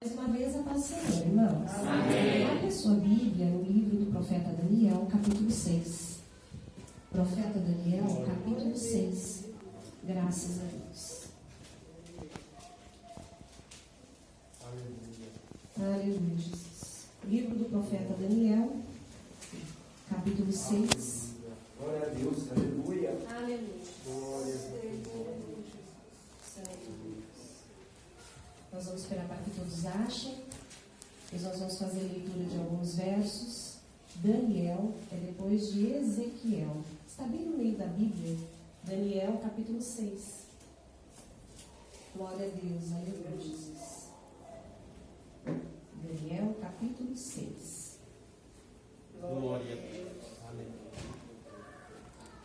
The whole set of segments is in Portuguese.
Mais uma vez a paz do Senhor, irmãos. Amém. Abra a sua Bíblia no livro do profeta Daniel, capítulo 6. Profeta Daniel, capítulo 6. Graças a Deus. Aleluia, Jesus. Livro do profeta Daniel, capítulo 6. Glória a Deus, aleluia. Aleluia. Glória a Deus. Nós vamos esperar para que todos achem. Depois nós vamos fazer a leitura de alguns versos. Daniel é depois de Ezequiel. Está bem no meio da Bíblia. Daniel, capítulo 6. Glória a Deus, aleluia, Jesus. Daniel, capítulo 6. Glória a Deus. Amém.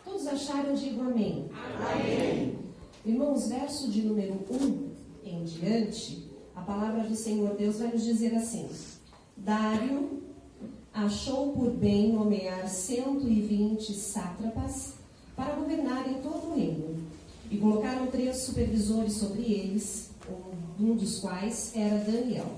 Todos acharam? Digo amém. Amém. Irmãos, verso de número 1 em diante, a palavra do Senhor Deus vai nos dizer assim: Dário achou por bem nomear 120 sátrapas para governarem todo o reino, e colocaram 3 supervisores sobre eles, um dos quais era Daniel.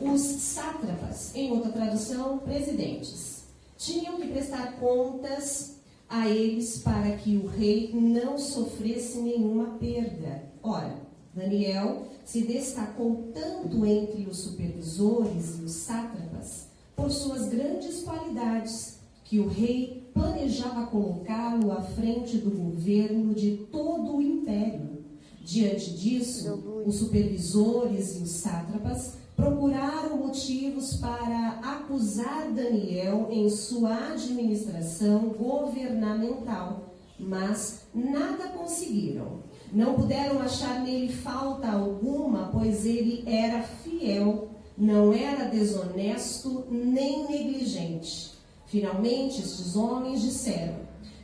Os sátrapas, em outra tradução, presidentes, tinham que prestar contas a eles para que o rei não sofresse nenhuma perda. Ora, Daniel se destacou tanto entre os supervisores e os sátrapas por suas grandes qualidades, que o rei planejava colocá-lo à frente do governo de todo o império. Diante disso, os supervisores e os sátrapas procuraram motivos para acusar Daniel em sua administração governamental, mas nada conseguiram. Não puderam achar nele falta alguma, pois ele era fiel, não era desonesto nem negligente. Finalmente, estes homens disseram: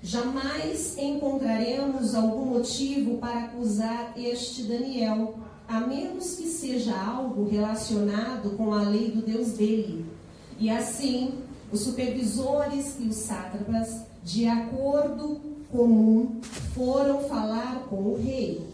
jamais encontraremos algum motivo para acusar este Daniel, a menos que seja algo relacionado com a lei do Deus dele. E assim, os supervisores e os sátrapas, de acordo comum, foram falar com o rei.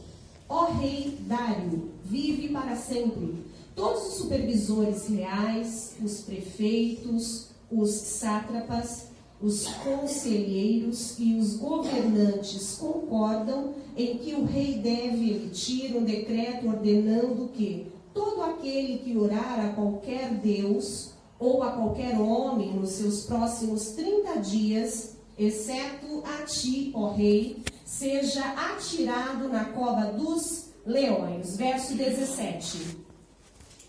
Ó rei Dário, vive para sempre. Todos os supervisores reais, os prefeitos, os sátrapas, os conselheiros e os governantes concordam em que o rei deve emitir um decreto ordenando que todo aquele que orar a qualquer deus ou a qualquer homem nos seus próximos 30 dias, exceto a ti, ó rei, seja atirado na cova dos leões. Verso 17.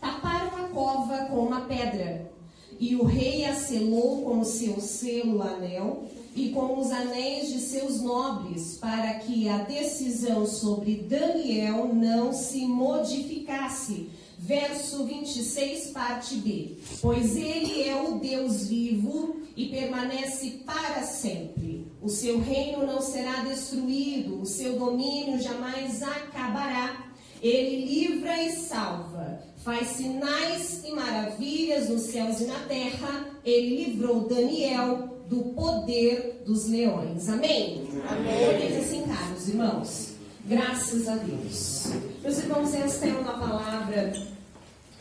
Taparam a cova com uma pedra, e o rei a selou com o seu selo anel e com os anéis de seus nobres, para que a decisão sobre Daniel não se modificasse. Verso 26, parte B. Pois ele é o Deus vivo e permanece para sempre. O seu reino não será destruído, o seu domínio jamais acabará. Ele livra e salva, faz sinais e maravilhas nos céus e na terra. Ele livrou Daniel do poder dos leões. Amém? Amém. Podemos sentar, irmãos. Graças a Deus. Meus irmãos, esta é uma palavra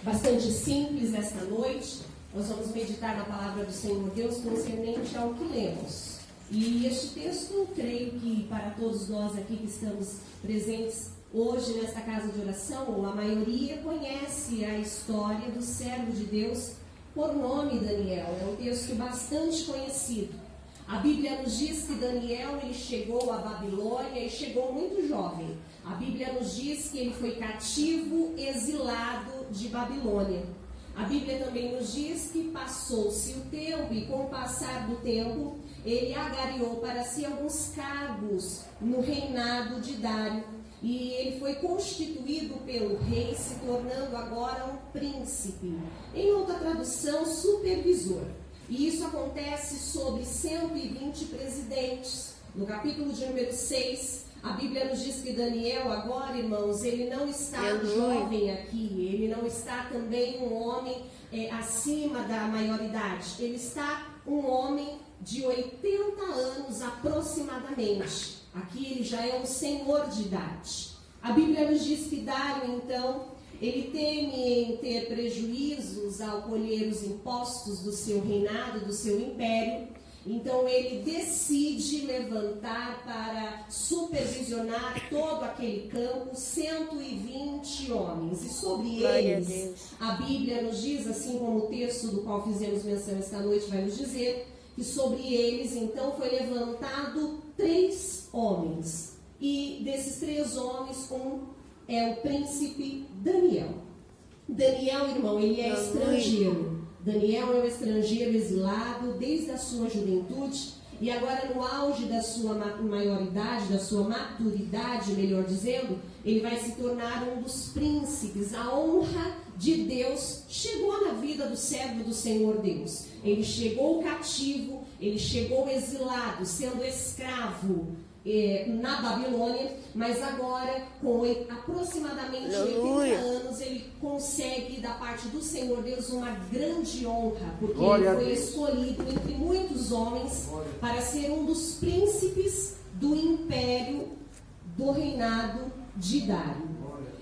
bastante simples nesta noite. Nós vamos meditar na palavra do Senhor Deus concernente ao que lemos. E este texto, creio que para todos nós aqui que estamos presentes hoje nesta casa de oração, a maioria conhece a história do servo de Deus por nome Daniel. É um texto bastante conhecido. A Bíblia nos diz que Daniel ele chegou à Babilônia e chegou muito jovem. A Bíblia nos diz que ele foi cativo, exilado de Babilônia. A Bíblia também nos diz que passou-se o tempo e com o passar do tempo ele agariou para si alguns cargos no reinado de Dário. E ele foi constituído pelo rei, se tornando agora um príncipe. Em outra tradução, supervisor. E isso acontece sobre 120 presidentes. No capítulo de número 6, a Bíblia nos diz que Daniel agora, irmãos, ele não está jovem aqui. Ele não está também um homem acima da maioridade. Ele está um homem de 80 anos aproximadamente. Aqui ele já é um senhor de idade. A Bíblia nos diz que Dário, então, ele teme em ter prejuízos ao colher os impostos do seu reinado, do seu império. Então ele decide levantar para supervisionar todo aquele campo 120 homens. E sobre eles, a Bíblia nos diz, assim como o texto do qual fizemos menção esta noite vai nos dizer, que sobre eles então foi levantado 3 homens. E desses 3 homens, um é o príncipe Daniel. Daniel, irmão, ele é estrangeiro. Daniel é um estrangeiro exilado desde a sua juventude e agora no auge da sua maioridade, da sua maturidade, melhor dizendo, ele vai se tornar um dos príncipes. A honra de Deus chegou na vida do servo do Senhor Deus. Ele chegou cativo, ele chegou exilado, sendo escravo na Babilônia, mas agora com aproximadamente 80 anos ele consegue da parte do Senhor Deus uma grande honra, porque ele foi escolhido entre muitos homens para ser um dos príncipes do império do reinado de Dário.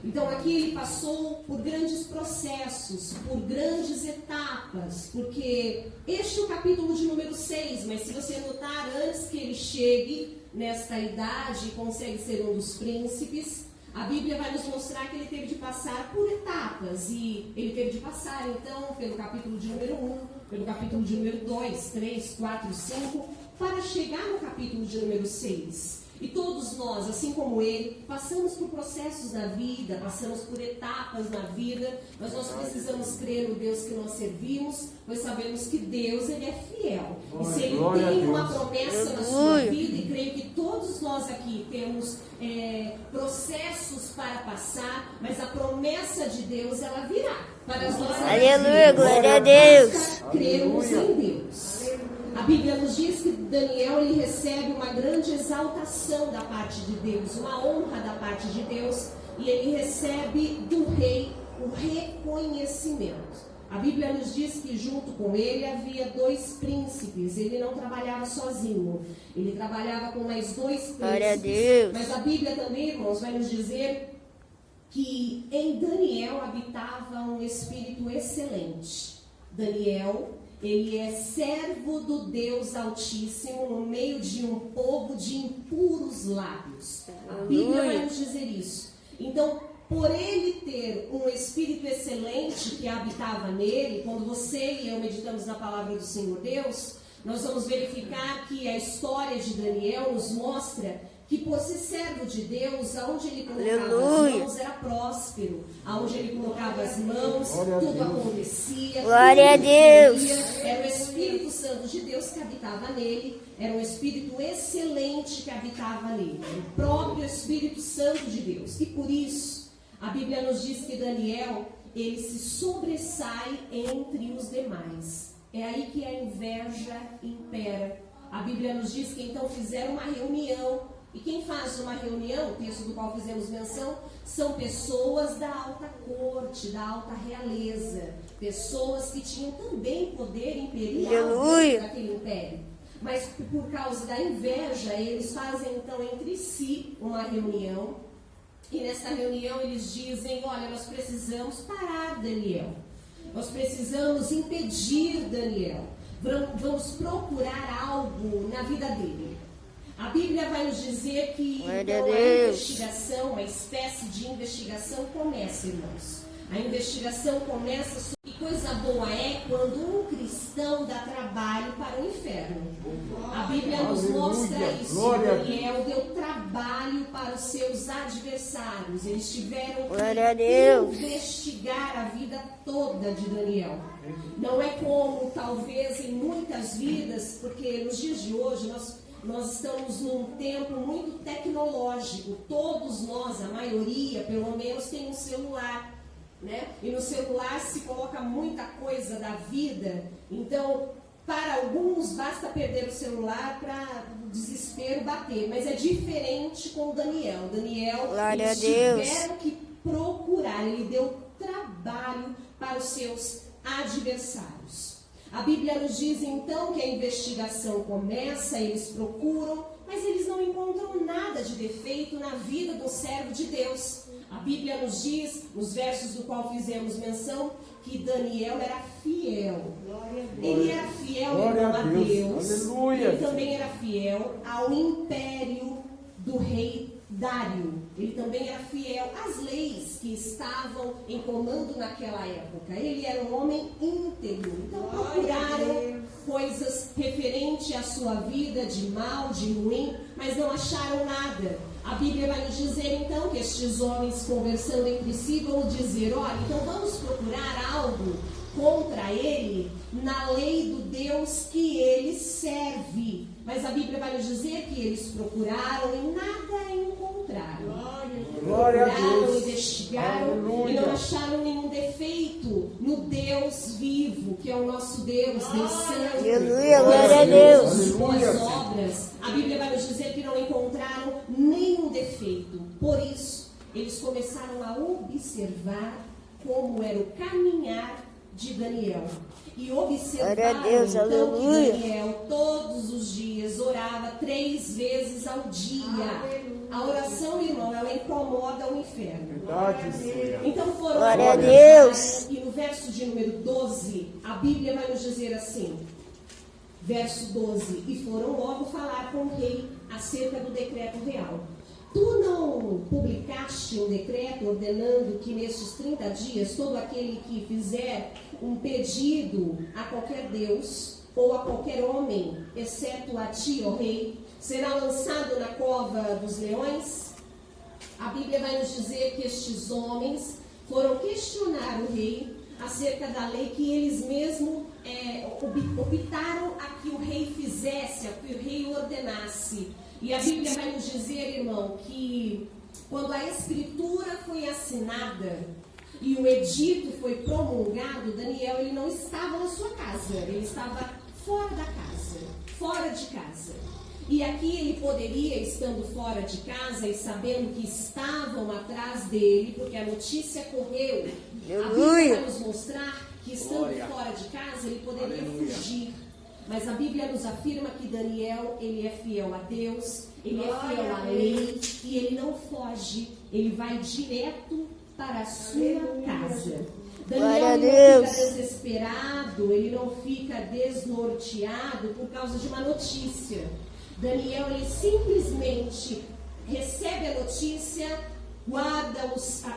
Então aqui ele passou por grandes processos, por grandes etapas, porque este é o capítulo de número 6, mas se você notar, antes que ele chegue nesta idade e consegue ser um dos príncipes, a Bíblia vai nos mostrar que ele teve de passar por etapas, e ele teve de passar então pelo capítulo de número 1, pelo capítulo de número 2, 3, 4, 5, para chegar no capítulo de número 6. E todos nós, assim como ele, passamos por processos na vida, passamos por etapas na vida, mas nós precisamos crer no Deus que nós servimos, pois sabemos que Deus, ele é fiel. E se ele tem uma promessa na sua vida, e creio que todos nós aqui temos processos para passar, mas a promessa de Deus, ela virá para as nossas vidas. Aleluia, glória a Deus. Cremos em Deus. A Bíblia nos diz que Daniel ele recebe uma grande exaltação da parte de Deus, uma honra da parte de Deus, e ele recebe do rei o reconhecimento. A Bíblia nos diz que junto com ele havia 2 príncipes, ele não trabalhava sozinho, ele trabalhava com mais 2 príncipes. Glória a Deus. Mas a Bíblia também, irmãos, vai nos dizer que em Daniel habitava um espírito excelente. Daniel, ele é servo do Deus Altíssimo no meio de um povo de impuros lábios. A Bíblia vai nos dizer isso. Então, por ele ter um espírito excelente que habitava nele, quando você e eu meditamos na palavra do Senhor Deus, nós vamos verificar que a história de Daniel nos mostra que por ser servo de Deus, aonde ele colocava as mãos era próspero, aonde ele colocava as mãos, tudo acontecia. Glória a Deus. Era o Espírito Santo de Deus que habitava nele, era um Espírito excelente que habitava nele, o próprio Espírito Santo de Deus. E por isso, a Bíblia nos diz que Daniel, ele se sobressai entre os demais. É aí que a inveja impera. A Bíblia nos diz que então fizeram uma reunião. E quem faz uma reunião, o texto do qual fizemos menção, são pessoas da alta corte, da alta realeza. Pessoas que tinham também poder imperial dentro daquele império. Mas por causa da inveja, eles fazem então entre si uma reunião. E nessa reunião eles dizem, olha, nós precisamos parar Daniel. Nós precisamos impedir Daniel. Vamos procurar algo na vida dele. A Bíblia vai nos dizer que então, a investigação, uma espécie de investigação começa, irmãos. A investigação começa, e coisa boa é quando um cristão dá trabalho para o inferno. A Bíblia nos mostra isso. Daniel deu trabalho para os seus adversários. Eles tiveram que investigar a vida toda de Daniel. Não é como, talvez, em muitas vidas, porque nos dias de hoje nós estamos num tempo muito tecnológico. Todos nós, a maioria, pelo menos, tem um celular, né? E no celular se coloca muita coisa da vida. Então, para alguns, basta perder o celular para o desespero bater. Mas é diferente com Daniel. Daniel, eles tiveram que procurar. Ele deu trabalho para os seus adversários. A Bíblia nos diz então que a investigação começa, eles procuram, mas eles não encontram nada de defeito na vida do servo de Deus. A Bíblia nos diz, nos versos do qual fizemos menção, que Daniel era fiel. Ele era fiel, Glória irmão, a a Deus. Deus. Aleluia. Ele também era fiel ao império do rei Dário. Ele também era fiel às leis que estavam em comando naquela época. Ele era um homem íntegro. Então procuraram coisas referentes à sua vida, de mal, de ruim, mas não acharam nada. A Bíblia vai nos dizer então que estes homens, conversando entre si, vão dizer: olha, então vamos procurar algo contra ele na lei do Deus que ele serve. Mas a Bíblia vai nos dizer que eles procuraram e nada encontraram. Glória a Procuraram, Deus. investigaram Aleluia. e não acharam nenhum defeito no Deus vivo, que é o nosso Deus, Deus Santo. Aleluia, glória a Deus. Suas Aleluia. obras. A Bíblia vai nos dizer que não encontraram nenhum defeito. Por isso, eles começaram a observar como era o caminhar de Daniel. E observaram Glória a Deus, então aleluia. que Daniel todos os dias orava 3 vezes ao dia. A oração, irmão, ela incomoda o inferno. Verdade, Senhor. Então foram Glória a lá, Deus. e no verso de número 12, a Bíblia vai nos dizer assim, verso 12: e foram logo falar com o rei acerca do decreto real. Tu não publicaste um decreto ordenando que nestes 30 dias todo aquele que fizer um pedido a qualquer Deus ou a qualquer homem, exceto a ti, ó rei, será lançado na cova dos leões? A Bíblia vai nos dizer que estes homens foram questionar o rei acerca da lei que eles mesmos optaram a que o rei fizesse, a que o rei ordenasse. E a Bíblia vai nos dizer, irmão, que quando a escritura foi assinada e o edito foi promulgado, Daniel ele não estava na sua casa, ele estava fora da casa, fora de casa. E aqui ele poderia, estando fora de casa e sabendo que estavam atrás dele, porque a notícia correu, a Bíblia vai nos mostrar que estando Glória. fora de casa ele poderia Aleluia. fugir. Mas a Bíblia nos afirma que Daniel, ele é fiel a Deus, ele é fiel à lei e ele não foge, ele vai direto para a sua casa. Glória a Daniel ele não Deus. fica desesperado, ele não fica desnorteado por causa de uma notícia. Daniel, ele simplesmente recebe a notícia, guarda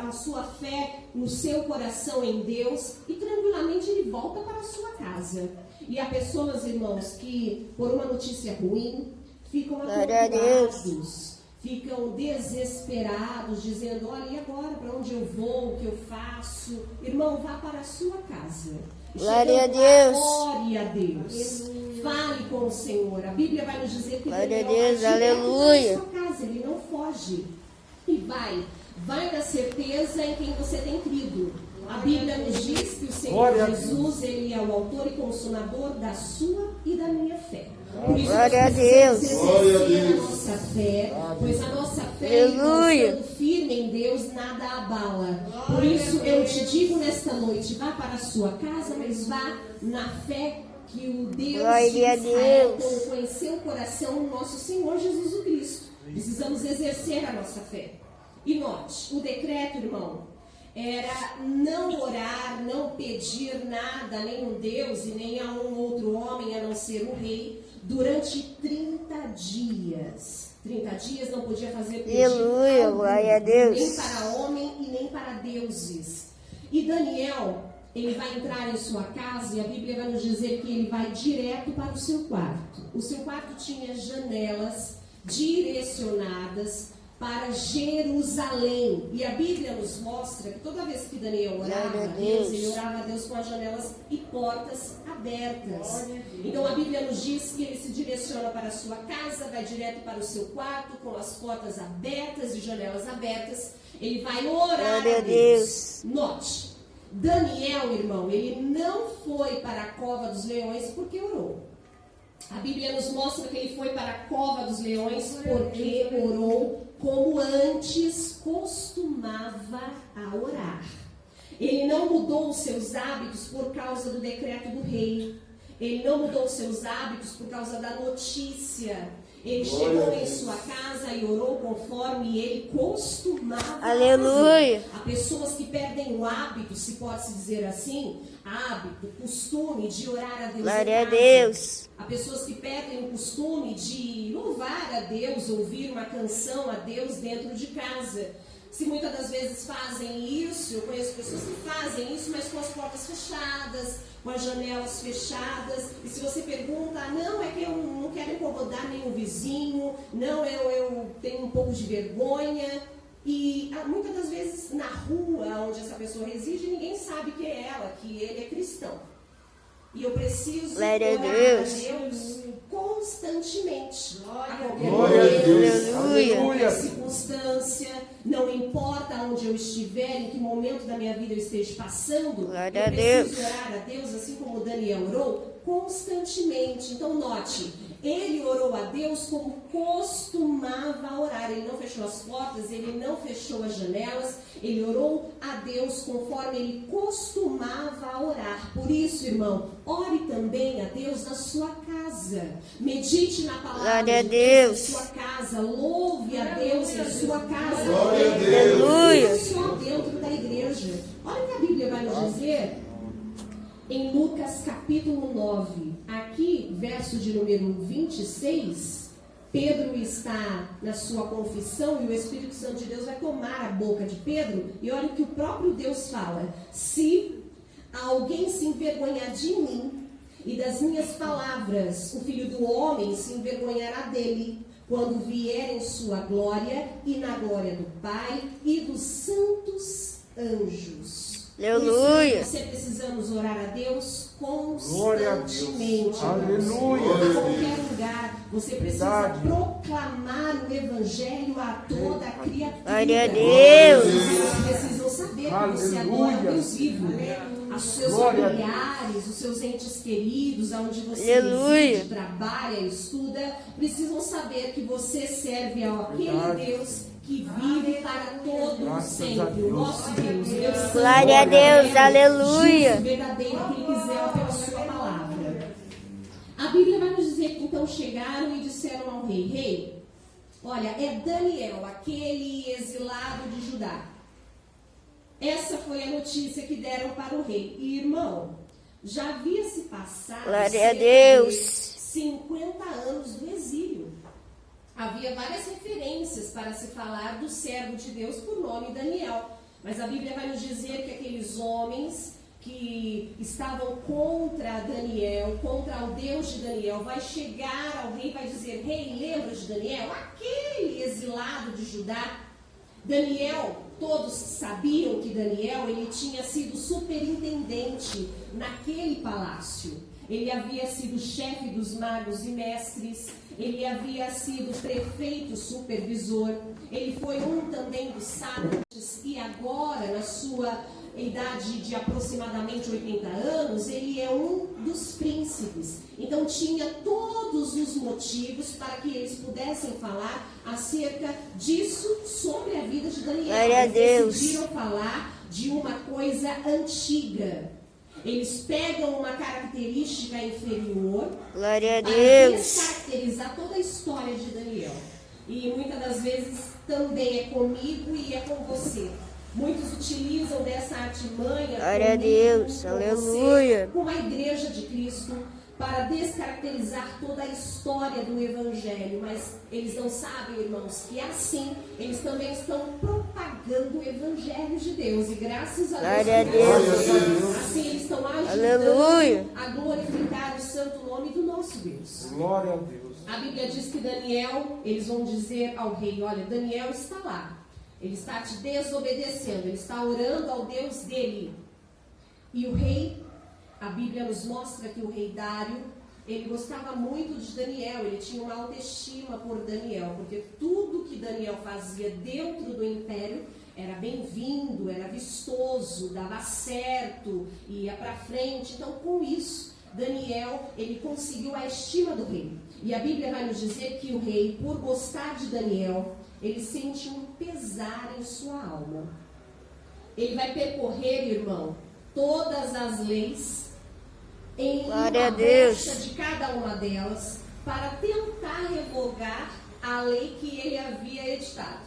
a sua fé no seu coração em Deus e tranquilamente ele volta para a sua casa. E há pessoas, irmãos, que por uma notícia ruim ficam Glória a Deus. atordoados, ficam desesperados, dizendo: olha, e agora para onde eu vou, o que eu faço? Irmão, vá para a sua casa. Glória a Chegando lá, Deus. ore a Deus. Fale com o Senhor. A Bíblia vai nos dizer que Glória a Daniel Deus, vai direto aleluia. para a sua casa, ele não foge. E vai na certeza em quem você tem crido. A Bíblia nos diz que o Senhor Glória a Jesus, ele é o autor e consumador da sua e da minha fé. Por isso Glória a nós precisamos Deus. exercer a nossa fé, pois a nossa fé, Aleluia. estando firme em Deus, nada abala. Por isso eu te digo nesta noite, vá para a sua casa, mas vá na fé que o Deus Glória de a Israel Deus. colocou em seu coração, o nosso Senhor Jesus Cristo. Precisamos exercer a nossa fé. E note, o decreto, irmão, era não orar, não pedir nada, nem um Deus e nem a um outro homem, a não ser o rei, durante 30 dias. 30 dias não podia fazer pedido Aleluia, algum, glória a Deus. nem para homem e nem para deuses. E Daniel, ele vai entrar em sua casa e a Bíblia vai nos dizer que ele vai direto para o seu quarto. O seu quarto tinha janelas direcionadas para Jerusalém. E a Bíblia nos mostra que toda vez que Daniel orava Glória a a Deus, Deus. ele orava a Deus com as janelas e portas abertas. Então a Bíblia nos diz que ele se direciona para a sua casa, vai direto para o seu quarto com as portas abertas e janelas abertas. Ele vai orar Glória a a Deus. Note, Daniel, irmão, ele não foi para a cova dos leões porque orou. A Bíblia nos mostra que ele foi para a cova dos leões porque orou como antes costumava a orar. Ele não mudou os seus hábitos por causa do decreto do rei. Ele não mudou os seus hábitos por causa da notícia. Ele chegou em sua casa e orou conforme ele costumava Aleluia. fazer. Há pessoas que perdem o hábito, se pode-se dizer assim, hábito, costume de orar a Deus. Glória a em casa. Deus. Há pessoas que perdem o costume de louvar a Deus, ouvir uma canção a Deus dentro de casa. Se muitas das vezes fazem isso, eu conheço pessoas que fazem isso, mas com as portas fechadas, com as janelas fechadas. E se você pergunta, não, é que eu não quero incomodar nenhum vizinho, não, eu tenho um pouco de vergonha. E muitas das vezes na rua onde essa pessoa reside, ninguém sabe que é ela, que ele é cristão. E eu preciso Glória a orar Deus. a Deus constantemente. Glória a Deus. Aleluia. Qualquer circunstância, não importa onde eu estiver, em que momento da minha vida eu esteja passando, Glória eu a Deus. preciso orar a Deus, assim como Daniel orou, constantemente. Então note, ele orou a Deus como costumava orar. Ele não fechou as portas, ele não fechou as janelas, ele orou a Deus conforme ele costumava orar. Por isso, irmão, ore também a Deus na sua casa. Medite na palavra Glória a de Deus Deus. na sua casa. Louve a Deus na sua casa. Glória a Deus. Aleluia. Não só dentro da igreja. Olha o que a Bíblia vai nos dizer em Lucas capítulo 9. Aqui, verso de número 26, Pedro está na sua confissão e o Espírito Santo de Deus vai tomar a boca de Pedro. E olha o que o próprio Deus fala: se alguém se envergonhar de mim e das minhas palavras, o Filho do Homem se envergonhará dele, quando vier em sua glória e na glória do Pai e dos santos anjos. Aleluia. Você precisamos orar a Deus Glória a Deus. constantemente. Aleluia. Em qualquer lugar, você precisa Verdade. proclamar o Evangelho a toda a criatura. Glória a Deus. Vocês precisam saber que você adora Aleluia. Deus vivo. Os seus Glória a familiares, os seus entes queridos, aonde você Aleluia. reside, trabalha, estuda, precisam saber que você serve àquele Verdade. Deus que vive para todo Graças a sempre. O Deus. nosso Deus, Deus Santo, Glória a Deus. justo, Aleluia. verdadeiro, que Ele quiser pela sua palavra. A Bíblia vai nos dizer que então chegaram e disseram ao rei: rei, olha, é Daniel, aquele exilado de Judá. Essa foi a notícia que deram para o rei. E, irmão, já havia se passado Glória a cerca Deus. de 50 anos do exílio. Havia várias referências para se falar do servo de Deus por nome Daniel. Mas a Bíblia vai nos dizer que aqueles homens que estavam contra Daniel, contra o Deus de Daniel, vai chegar ao rei e vai dizer: rei, lembra de Daniel? Aquele exilado de Judá. Daniel, todos sabiam que Daniel, ele tinha sido superintendente naquele palácio. Ele havia sido chefe dos magos e mestres, ele havia sido prefeito supervisor, ele foi um também dos sábios e agora, na sua idade de aproximadamente 80 anos, ele é um dos príncipes. Então tinha todos os motivos para que eles pudessem falar acerca disso sobre a vida de Daniel. Glória a Eles Deus. decidiram falar de uma coisa antiga. Eles pegam uma característica inferior Glória a para Deus. descaracterizar toda a história de Daniel. E muitas das vezes também é comigo e é com você. Muitos utilizam dessa artimanha Glória a comigo, Deus. com Aleluia. você, com a igreja de Cristo, para descaracterizar toda a história do Evangelho. Mas eles não sabem, irmãos, que assim eles também estão propagando o Evangelho de Deus. E graças a Glória a Deus, assim eles estão ajudando Aleluia. a glorificar o santo nome do nosso Deus. Glória a Deus. A Bíblia diz que Daniel, eles vão dizer ao rei: olha, Daniel está lá, ele está te desobedecendo, ele está orando ao Deus dele. E o rei, a Bíblia nos mostra que o rei Dário, ele gostava muito de Daniel, ele tinha uma autoestima por Daniel, porque tudo que Daniel fazia dentro do império era bem-vindo, era vistoso, dava certo, ia para frente. Então, com isso, Daniel, ele conseguiu a estima do rei. E a Bíblia vai nos dizer que o rei, por gostar de Daniel, ele sente um pesar em sua alma. Ele vai percorrer, irmão, todas as leis, em Glória uma a Deus. brecha de cada uma delas, para tentar revogar a lei que ele havia editado.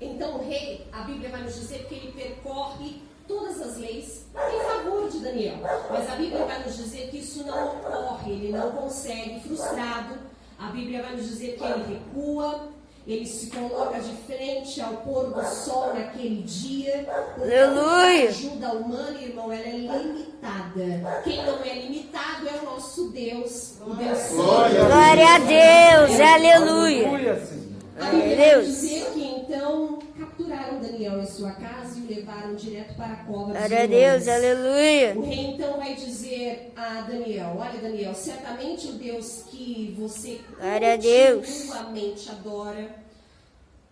Então o rei, a Bíblia vai nos dizer que ele percorre todas as leis em favor de Daniel. Mas a Bíblia vai nos dizer que isso não ocorre, ele não consegue, frustrado. A Bíblia vai nos dizer que ele recua, ele se coloca de frente ao pôr do sol naquele dia. Aleluia. A ajuda humana, irmão, ela é limitada. Quem não é limitado é o nosso Deus, o Deus Santo. Glória a Deus. Aleluia. Aleluia, Senhor. A Bíblia vai Deus. dizer que então capturaram Daniel em sua casa e o levaram direto para a cova dos Glória a leões. Deus. Aleluia. O rei então vai dizer a Daniel: olha, Daniel, certamente o Deus que você Glória a Deus. continuamente adora.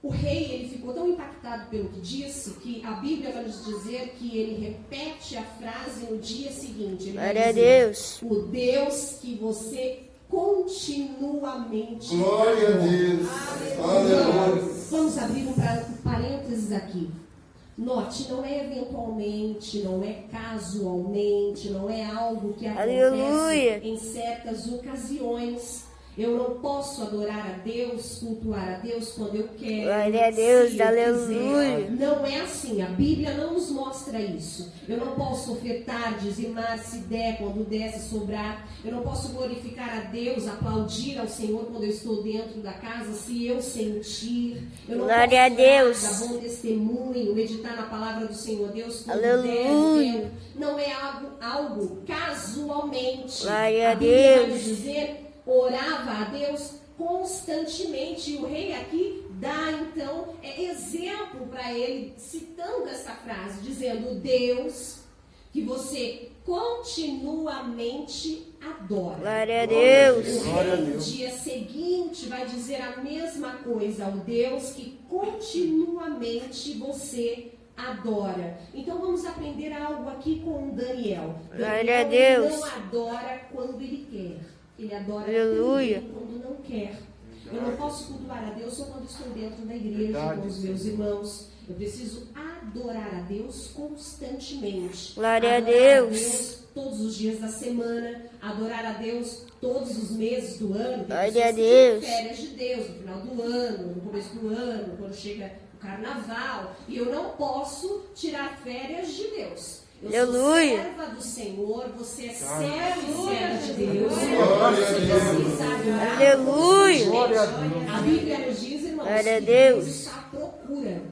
O rei, ele ficou tão impactado pelo que disse que a Bíblia vai nos dizer que ele repete a frase no dia seguinte. Ele vai Glória a dizer, Deus. o Deus que você continuamente Glória a adora. Deus. Aleluia. Vamos abrir um parênteses aqui. Note, não é eventualmente, não é casualmente, não é algo que acontece Aleluia. em certas ocasiões. Eu não posso adorar a Deus, cultuar a Deus quando eu quero. Glória a Deus, se eu aleluia. quiser. Não é assim, a Bíblia não nos mostra isso. Eu não posso ofertar, dizimar se der, quando der, se sobrar. Eu não posso glorificar a Deus, aplaudir ao Senhor quando eu estou dentro da casa, se eu sentir. Eu não Glória posso a Deus. dar bom testemunho, meditar na palavra do Senhor Deus quando Aleluia. der, não é algo casualmente. Glória a Bíblia vai Deus. nos dizer, orava a Deus constantemente. E o rei aqui dá então exemplo para ele, citando essa frase, dizendo: Deus que você continuamente adora. Glória a Deus. O rei no dia seguinte vai dizer a mesma coisa: o Deus que continuamente você adora. Então vamos aprender algo aqui com Daniel. Glória a Daniel Deus. não adora quando ele quer. Ele adora Aleluia. também quando não quer. Eu não posso cultuar a Deus só quando estou dentro da igreja Verdade, com os meus irmãos. Eu preciso adorar a Deus constantemente. Glória a Adorar Deus. todos os dias da semana. Adorar a Deus todos os meses do ano. Tem Glória pessoas a que tiram Deus. férias de Deus no final do ano, no começo do ano, quando chega o carnaval. E eu não posso tirar férias de Deus. Eu sou Aleluia. serva do Senhor, você é servo e serva de Deus. Glória a Você Deus. precisa adorar. Aleluia. Glória a Deus. A Bíblia nos diz, irmãos, Glória a que Deus. Deus está à procura.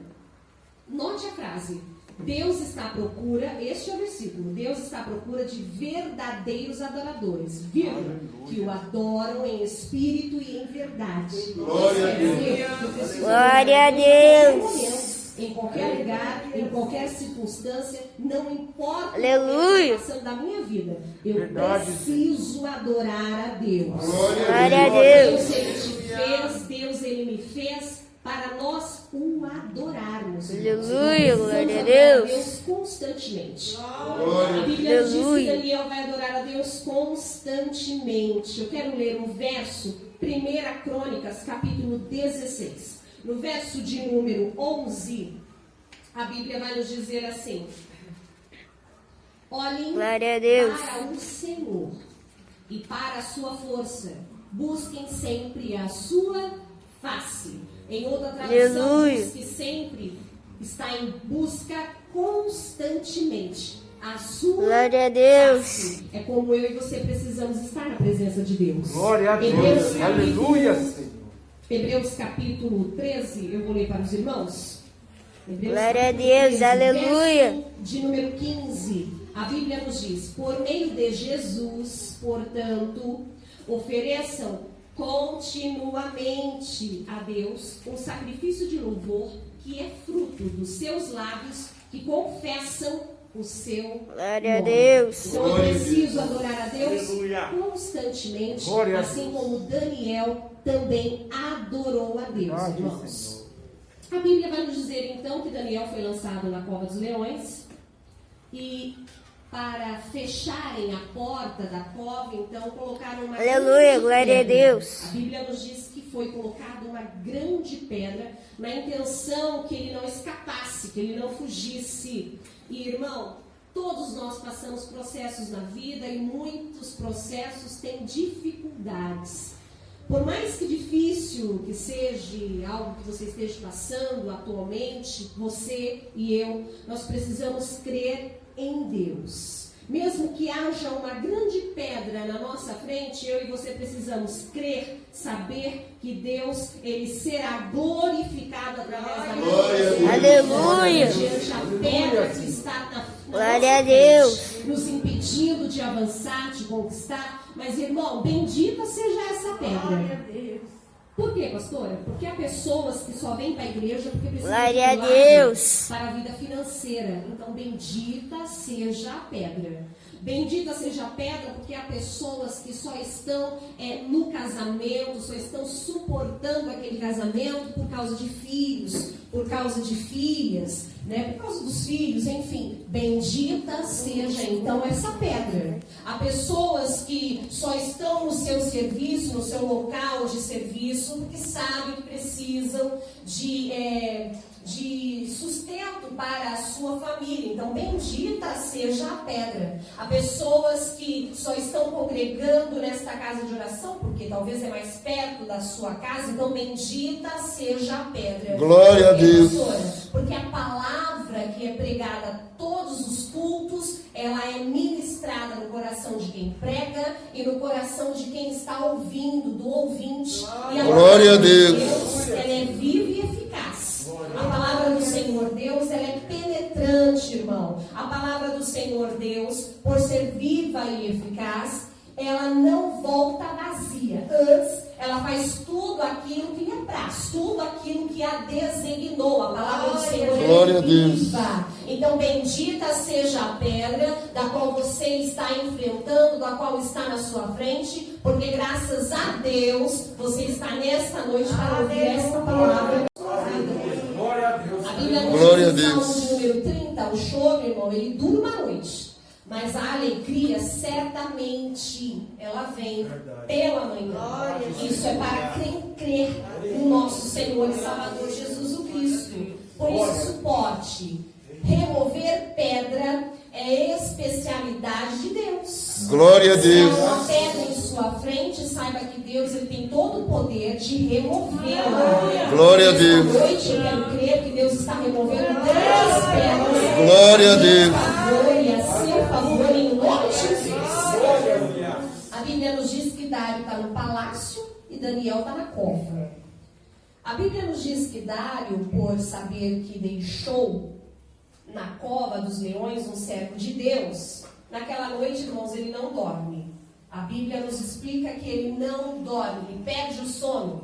Note a frase. Deus está à procura, este é o versículo. Deus está à procura de verdadeiros adoradores, vírgula, que o adoram em espírito e em verdade. Glória a Quer dizer, eu preciso Glória a adorar Deus em Deus. qualquer momento, em qualquer lugar, em qualquer circunstância, não importa Aleluia. a situação da minha vida. Eu Verdade, preciso adorar a Deus. Glória a Deus, Deus. Ele te fez, Deus, Ele me fez para nós o adorarmos. irmãos. Aleluia, Nós glória a precisamos adorar Deus. constantemente. Glória A a Bíblia nos diz que Aleluia. Daniel vai adorar a Deus constantemente. Eu quero ler um verso, 1 Crônicas, capítulo 16. No verso de número 11, a Bíblia vai nos dizer assim: olhem Glória a Deus. para o Senhor e para a sua força. Busquem sempre a sua face. Em outra tradução, Aleluia. diz que sempre está em busca constantemente a sua Glória a Deus. face. É como eu e você precisamos estar na presença de Deus. Glória a Hebreus Deus. Aleluia, capítulo- Senhor. Hebreus capítulo 13, eu vou ler para os irmãos. Hebreus Glória a capítulo Deus, 13, aleluia. verso de número 15. A Bíblia nos diz: por meio de Jesus, portanto, ofereçam continuamente a Deus um sacrifício de louvor que é fruto dos seus lábios que confessam o seu Glória a nome. Deus. Então eu Glória a preciso Deus. adorar a Deus Aleluia. constantemente, Glória a assim Deus. como Daniel também adorou a Deus, Verdade, irmãos. Senhor. A Bíblia vai nos dizer então que Daniel foi lançado na cova dos leões e para fecharem a porta da cova, então colocaram uma Aleluia, grande glória a pedra. Deus. A Bíblia nos diz que foi colocada uma grande pedra na intenção que ele não escapasse, que ele não fugisse. E irmão, Todos nós passamos processos na vida e muitos processos têm dificuldades. Por mais que difícil que seja algo que você esteja passando atualmente, você e eu, nós precisamos crer em Deus. Mesmo que haja uma grande pedra na nossa frente, eu e você precisamos crer, saber que Deus, Ele será glorificado através da nossa vida. Aleluia. Diante a pedra que está na Glória a nossa Deus. frente, nos impedindo de avançar, de conquistar. Mas, irmão, bendita seja essa pedra. Por quê, pastora? Porque há pessoas que só vêm para a igreja porque precisam Glória a de Deus. para a vida financeira. Então, bendita seja a pedra. Bendita seja a pedra, porque há pessoas que só estão no casamento, só estão suportando aquele casamento por causa de filhos, por causa de filhas, né? Por causa dos filhos, enfim. Bendita seja então essa pedra. Há pessoas que só estão no seu serviço, no seu local de serviço, porque sabem que precisam de sustento para a sua família. Então, bendita seja a pedra. Há pessoas que só estão congregando nesta casa de oração, porque talvez é mais perto da sua casa. Então, bendita seja a pedra. Glória a Deus. Porque a palavra que é pregada a todos os cultos, ela é ministrada no coração de quem prega e no coração de quem está ouvindo, do ouvinte. E a Glória a Deus. Ela é viva e eficaz. A palavra do Senhor Deus, ela é penetrante, irmão. A palavra do Senhor Deus, por ser viva e eficaz, ela não volta vazia. Antes, ela faz tudo aquilo que lhe apraz, tudo aquilo que a designou. A palavra do Senhor Glória é a Deus. viva. Então, bendita seja a pedra da qual você está enfrentando, da qual está na sua frente, porque graças a Deus, você está nesta noite para ouvir esta palavra. A Bíblia Glória a nos diz, Deus. Salmo de número 30, o choro, irmão, ele dura uma noite. Mas a alegria, certamente, ela vem pela manhã. Isso é para quem crer no nosso Senhor e Salvador Jesus o Cristo. Por isso, suporte. Remover pedra é especialidade de Deus. Glória a Se Deus. há uma pedra em sua frente, saiba que Deus, ele tem todo o poder de removê-la. Glória a Deus. Esta noite eu quero crer que Deus está removendo grandes pedras. Glória a Deus. E a seu favor, em nome de Jesus. A Bíblia nos diz que Dário está no palácio e Daniel está na cova. A Bíblia nos diz que Dário, por saber que deixou na cova dos leões um servo de Deus, naquela noite, irmãos, ele não dorme. A Bíblia nos explica que ele não dorme, ele perde o sono.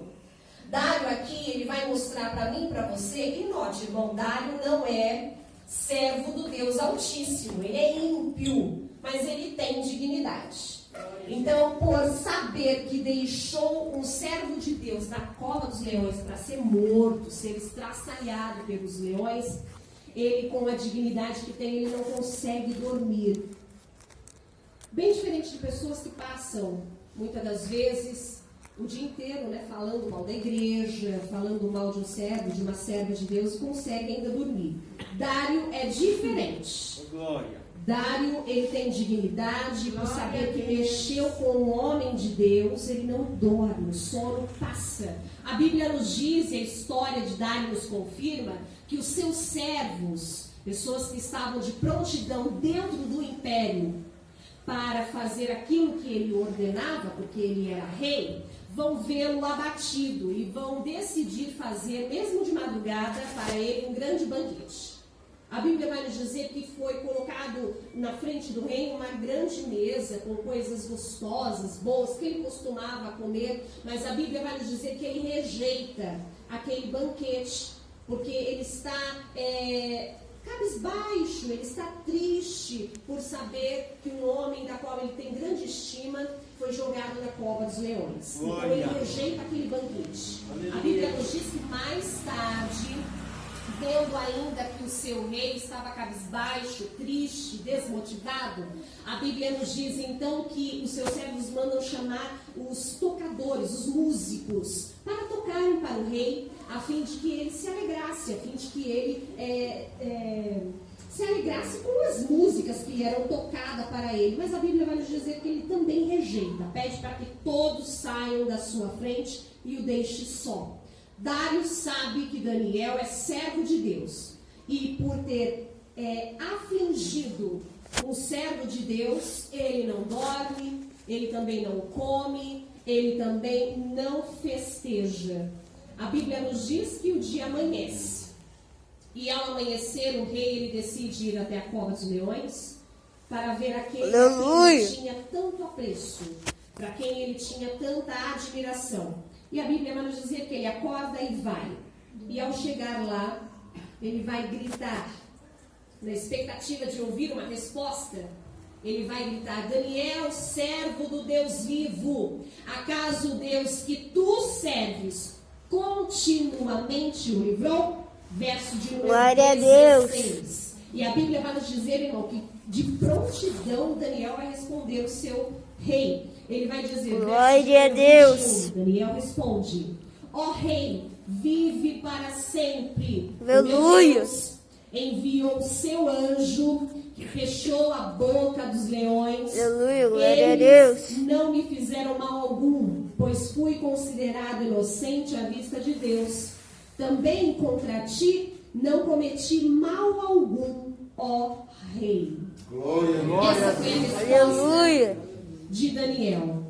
Dário aqui, ele vai mostrar para mim e para você, e note, irmão, Dário não é servo do Deus Altíssimo, ele é ímpio, mas ele tem dignidade. Então, por saber que deixou um servo de Deus na cova dos leões para ser morto, ser estraçalhado pelos leões, ele, com a dignidade que tem, ele não consegue dormir. Bem diferente de pessoas que passam, muitas das vezes, o dia inteiro, né, falando mal da igreja, falando mal de um servo, de uma serva de Deus, e consegue ainda dormir. Dário é diferente. Glória. Dário, ele tem dignidade, por saber que mexeu com um homem de Deus, ele não dorme, o sono passa. A Bíblia nos diz, e a história de Dário nos confirma, que os seus servos, pessoas que estavam de prontidão dentro do império, para fazer aquilo que ele ordenava, porque ele era rei, vão vê-lo abatido e vão decidir fazer, mesmo de madrugada, para ele um grande banquete. A Bíblia vai nos dizer que foi colocado na frente do rei uma grande mesa com coisas gostosas, boas, que ele costumava comer, mas a Bíblia vai nos dizer que ele rejeita aquele banquete, porque ele está cabisbaixo, ele está triste por saber que um homem da qual ele tem grande estima foi jogado na cova dos leões. Então ele rejeita aquele banquete. A Bíblia nos diz que mais tarde, vendo ainda que o seu rei estava cabisbaixo, triste, desmotivado, a Bíblia nos diz então que os seus servos mandam chamar os tocadores, os músicos, para tocarem para o rei, a fim de que ele se alegrasse, a fim de que ele se alegrasse com as músicas que eram tocadas para ele. Mas a Bíblia vai nos dizer que ele também rejeita, pede para que todos saiam da sua frente e o deixe só. Dário sabe que Daniel é servo de Deus, e por ter afligido um servo de Deus, ele não dorme, ele também não come, ele também não festeja. A Bíblia nos diz que o dia amanhece. E ao amanhecer, o rei ele decide ir até a cova dos leões para ver aquele a quem ele tinha tanto apreço, para quem ele tinha tanta admiração. E a Bíblia vai nos dizer que ele acorda e vai. E ao chegar lá, ele vai gritar, na expectativa de ouvir uma resposta. Ele vai gritar: Daniel, servo do Deus vivo, acaso o Deus que tu serves continuamente o livrou? Verso de número Glória a Deus. 16. E a Bíblia vai nos dizer, irmão, que de prontidão Daniel vai responder o seu rei. Ele vai dizer: Glória a Deus. 21, Daniel responde: ó rei, vive para sempre. Aleluia. Deus enviou seu anjo que fechou a boca dos leões. Aleluia, glória a Eles Deus. não me fizeram mal algum, pois fui considerado inocente à vista de Deus. Também contra ti não cometi mal algum, ó rei. Essa foi a resposta Aleluia. de Daniel.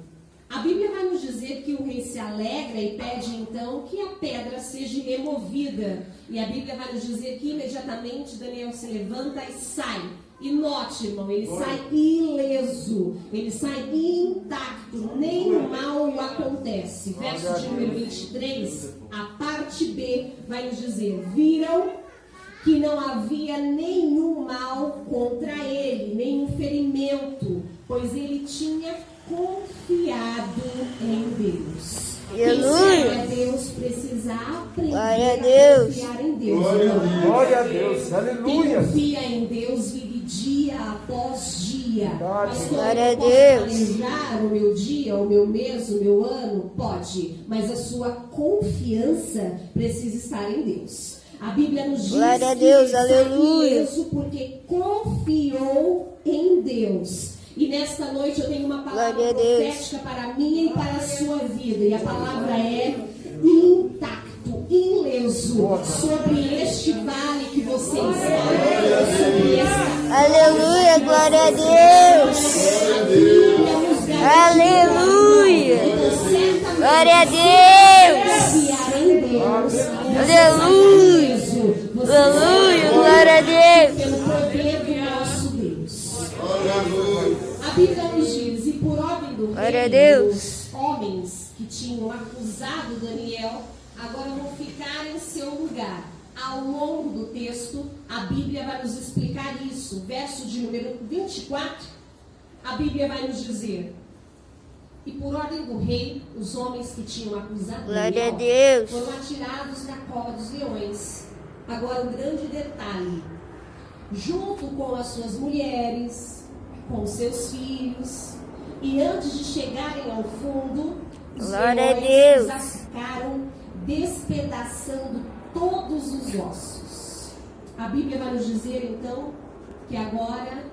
A Bíblia vai nos dizer que o rei se alegra e pede então que a pedra seja removida. E a Bíblia vai nos dizer que imediatamente Daniel se levanta e sai. E note, irmão, ele sai ileso, ele sai intacto, nenhum mal o acontece. Verso de número 23, a parte B vai nos dizer: viram que não havia nenhum mal contra ele, nenhum ferimento, pois ele tinha confiado em Deus. Aleluia. Quem serve a Deus precisa aprender Glória a Deus. confiar em Deus. Glória a Deus. Quem Aleluia. confia em Deus vive dia após dia. Pastor, Glória a eu posso Deus. planejar o meu dia, o meu mês, o meu ano? Pode, mas a sua confiança precisa estar em Deus. A Bíblia nos diz Glória a que Deus, ele aleluia. saiu ileso porque confiou em Deus. E nesta noite eu tenho uma palavra Glória a Deus. profética para a minha e para a sua vida. E a palavra é intacto, ileso, sobre este vale que você está, sobre esta. Aleluia, glória a Deus. Aleluia. Glória a Deus. Aleluia. Aleluia, glória a Deus. Pelo poder do nosso Deus. A Bíblia nos diz, e por ordem do Glória a rei, Deus. os homens que tinham acusado Daniel agora vão ficar em seu lugar. Ao longo do texto, a Bíblia vai nos explicar isso. Verso de número 24, a Bíblia vai nos dizer: e por ordem do rei, os homens que tinham acusado Glória a Daniel Deus. foram atirados na cova dos leões. Agora um grande detalhe: junto com as suas mulheres, com seus filhos, e antes de chegarem ao fundo, os Glória a leões Deus. os atacaram, despedaçando todos os ossos. A Bíblia vai nos dizer então que agora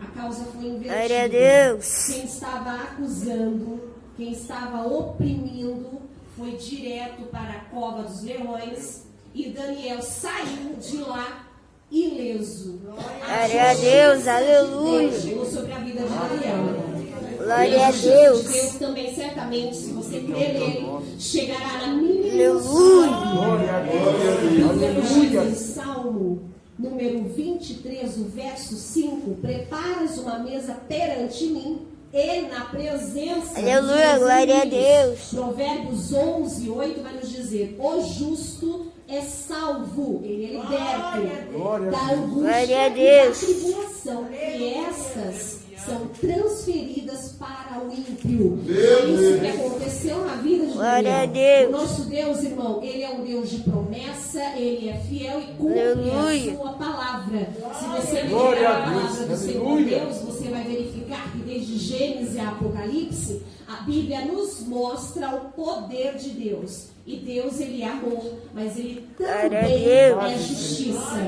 a causa foi invertida. Glória a Deus. Quem estava acusando, quem estava oprimindo, foi direto para a cova dos leões, e Daniel saiu de lá ileso. Glória a Deus, aleluia. Chegou sobre a vida de Daniel. Glória a E justiça Deus. de Deus também, certamente, se você crer nele, chegará na mínima. Aleluia. Glória a A Bíblia nos diz Deus. em Salmo número 23, o verso 5: preparas uma mesa perante mim e na presença Aleluia, dos meus glória a inimigos. Deus. Provérbios 11, 8 vai nos dizer: o justo é salvo, ele é liberto Glória a da Deus. angústia Glória a e da Deus. tribulação, e estas são transferidas para o ímpio. É isso que aconteceu na vida de Glória a Daniel. Deus. O nosso Deus, irmão, ele é um Deus de promessa, ele é fiel e cumpre Aleluia. a sua palavra. Se você Glória liberar a a palavra do Deus. Senhor Aleluia. Deus, você vai verificar que desde Gênesis a Apocalipse, a Bíblia nos mostra o poder de Deus. E Deus, ele é amor, mas ele também é justiça.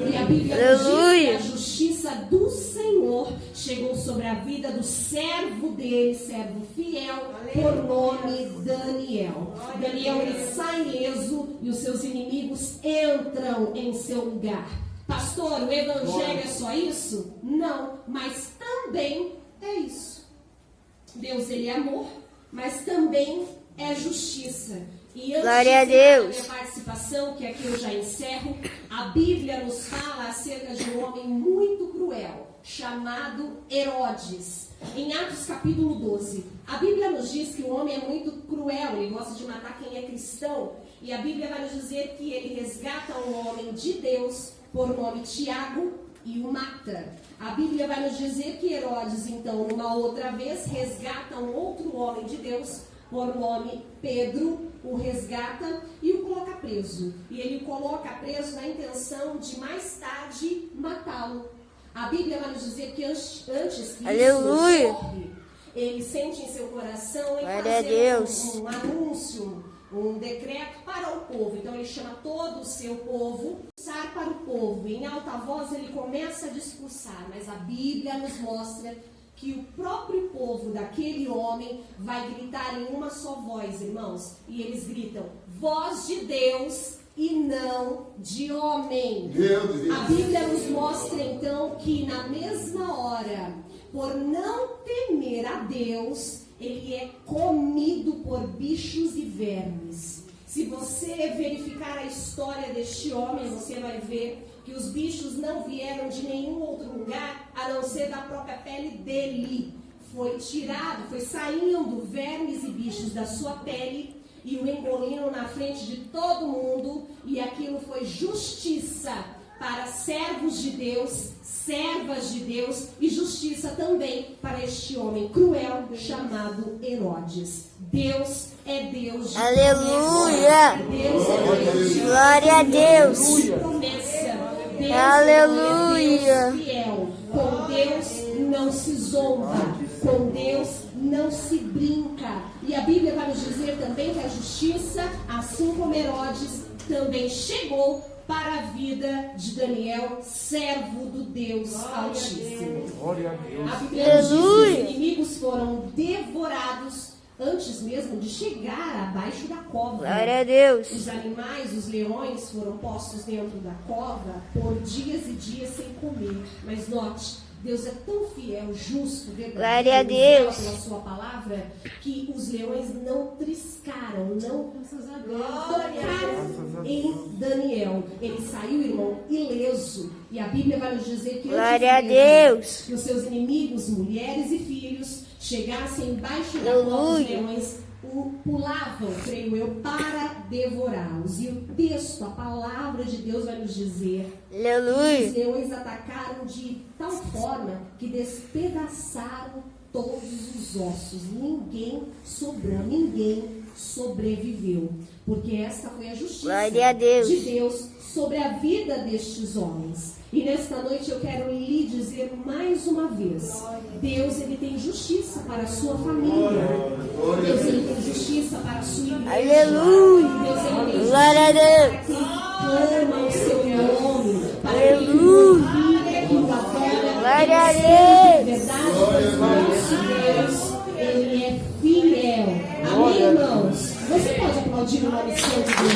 E a Bíblia nos diz que a justiça do Senhor chegou sobre a vida do servo dele, servo fiel, por nome Daniel. Daniel, ele sai ileso e os seus inimigos entram em seu lugar. Pastor, o evangelho é só isso? Não, mas também é isso. Deus, ele é amor, mas também é justiça. E antes Glória a de encerrar Deus. minha participação, que aqui eu já encerro, a Bíblia nos fala acerca de um homem muito cruel, chamado Herodes. Em Atos capítulo 12, a Bíblia nos diz que o homem é muito cruel, ele gosta de matar quem é cristão, e a Bíblia vai nos dizer que ele resgata um homem de Deus, por nome Tiago, e o mata. A Bíblia vai nos dizer que Herodes, então, numa outra vez, resgata um outro homem de Deus, por nome Pedro, o resgata e o coloca preso. E ele o coloca preso na intenção de mais tarde matá-lo. A Bíblia vai nos dizer que antes que Aleluia. isso ocorre, ele sente em seu coração em Glória a fazer Deus. um anúncio, um decreto para o povo. Então ele chama todo o seu povo, discursar para o povo. Em alta voz ele começa a discursar, mas a Bíblia nos mostra que o próprio povo daquele homem vai gritar em uma só voz, irmãos. E eles gritam, voz de Deus e não de homem. A Bíblia nos mostra então que na mesma hora, por não temer a Deus, ele é comido por bichos e vermes. Se você verificar a história deste homem, você vai ver que os bichos não vieram de nenhum outro lugar, a não ser da própria pele dele. Foi tirado, foi saindo vermes e bichos da sua pele e o engoliram na frente de todo mundo, e aquilo foi justiça para servos de Deus, servas de Deus, e justiça também para este homem cruel chamado Herodes. Deus é Deus de Aleluia. promessa. Deus é Deus de Glória a Deus. promessa. Deus Aleluia. é Deus fiel. Com Deus não se zomba. Com Deus não se brinca. E a Bíblia vai nos dizer também que a justiça, assim como Herodes, também chegou para a vida de Daniel, servo do Deus Altíssimo. Glória a Deus. A Bíblia nos diz que os Aleluia. inimigos foram devorados antes mesmo de chegar abaixo da cova. Glória a Deus. Os animais, os leões, foram postos dentro da cova por dias e dias sem comer. Mas note, Deus é tão fiel, justo, verdadeiro, Glória a Deus. pela sua palavra, que os leões não triscaram, não tocaram em Daniel. Ele saiu, irmão, ileso. E a Bíblia vai nos dizer que Glória a antes mesmo Deus. que os seus inimigos, mulheres e filhos, chegassem embaixo da cova dos Aleluia. leões, pulavam, creio eu, para devorá-los. E o texto, a palavra de Deus vai nos dizer que os Aleluia. leões atacaram de tal forma que despedaçaram todos os ossos. Ninguém sobrou, ninguém sobreviveu. Porque esta foi a justiça Glória a Deus. de Deus sobre a vida destes homens. E nesta noite eu quero lhe dizer mais uma vez: Deus, ele tem justiça para a sua família. Deus, ele tem justiça para a sua igreja. Aleluia. Deus, ele tem Glória a justiça Deus. para quem clama o seu nome, para quem Aleluia. confia, que o adora. Glória a Ele Deus. sempre verdade, pois nosso Deus, ele é fiel. Amém, irmãos? Você pode aplaudir o nome santo de Deus.